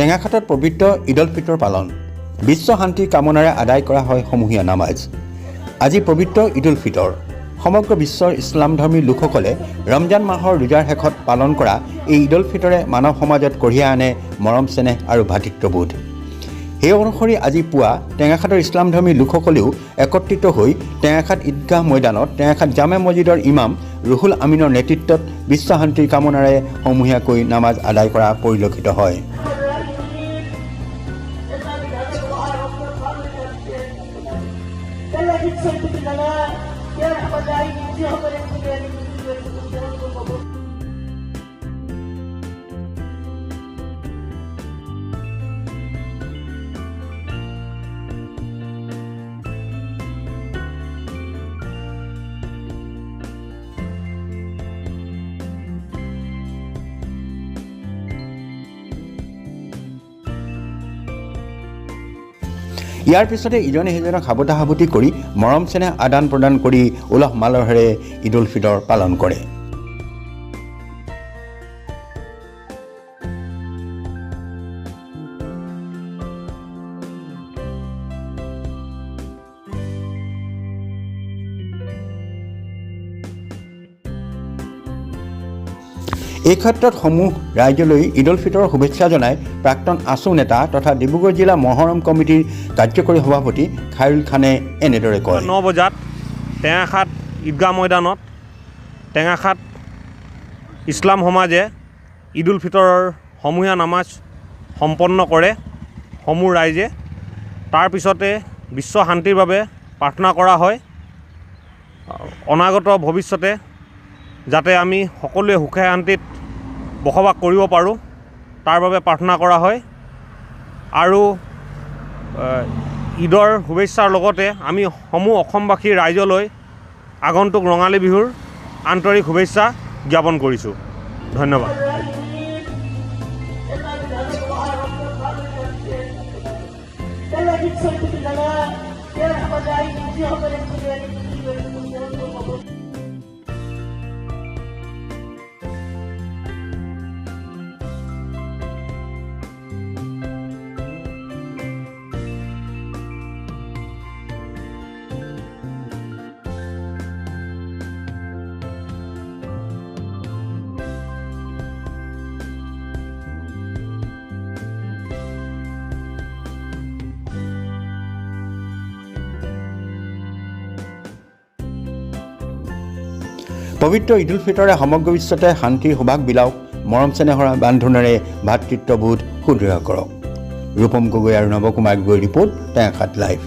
টেঙাখাটত পবিত্ৰ ঈদ উল ফিতৰ পালন বিশ্ব শান্তিৰ কামনাৰে আদায় কৰা হয় সমূহীয়া নামাজ। আজি পবিত্ৰ ঈদ উল ফিতৰ সমগ্ৰ বিশ্বৰ ইছলামধৰ্মী লোকসকলে ৰমজান মাহৰ ৰোজাৰ শেষত পালন কৰা এই ঈদ উল ফিতৰে মানৱ সমাজত কঢ়িয়াই আনে মৰম চেনেহ আৰু ভাতৃত্ববোধ। সেই অনুসৰি আজি পুৱা টেঙাখাটৰ ইছলামধৰ্মী লোকসকলেও একত্ৰিত হৈ টেঙাখাট ঈদগাহ ময়দানত টেঙাখাট জামে মছজিদৰ ইমাম ৰুহুল আমিনৰ নেতৃত্বত বিশ্ব শান্তিৰ কামনাৰে সমূহীয়াকৈ নামাজ আদায় কৰা পৰিলক্ষিত হয়। ইয়াৰ পিছতে ইজনে সিজনক সাৱতা সাৱতি কৰি মৰম চেনেহ আদান প্ৰদান কৰি উলহ মালহেৰে ঈদ উল ফিতৰ পালন কৰে। এই ক্ষেত্ৰত সমূহ ৰাইজলৈ ঈদ উল ফিতৰৰ শুভেচ্ছা জনাই প্ৰাক্তন আছু নেতা তথা ডিব্ৰুগড় জিলা মহৰম কমিটিৰ কাৰ্যকৰী সভাপতি খায়ৰুল খানে এনেদৰে কয়। 9 বজাত টেঙাখাট ঈদগাহ ময়দানত টেঙাখাট ইছলাম সমাজে ঈদ উল ফিতৰৰ সমূহীয়া নামাজ সম্পন্ন কৰে সমূহ ৰাইজে। তাৰ পিছতে বিশ্ব শান্তিৰ বাবে প্ৰাৰ্থনা কৰা হয়, অনাগত ভৱিষ্যতে যাতে আমি সকলোৱে সুখে শান্তিত বসবাস কৰিব পাৰোঁ তাৰ বাবে প্ৰাৰ্থনা কৰা হয়। আৰু ঈদৰ শুভেচ্ছাৰ লগতে আমি সমূহ অসমবাসী ৰাইজলৈ আগন্তুক ৰঙালী বিহুৰ আন্তৰিক শুভেচ্ছা জ্ঞাপন কৰিছোঁ। ধন্যবাদ। পবিত্ৰ ঈদ উল ফিতৰে সমগ্ৰ বিশ্বতে শান্তিৰ সুবাস বিলাওক, মৰম চেনেহৰ বান্ধোনেৰে ভাতৃত্ববোধ সুদৃঢ় কৰক। ৰূপম গগৈ আৰু নৱকুমাৰ গগৈৰ ৰিপৰ্ট, টেঙাখাট লাইভ।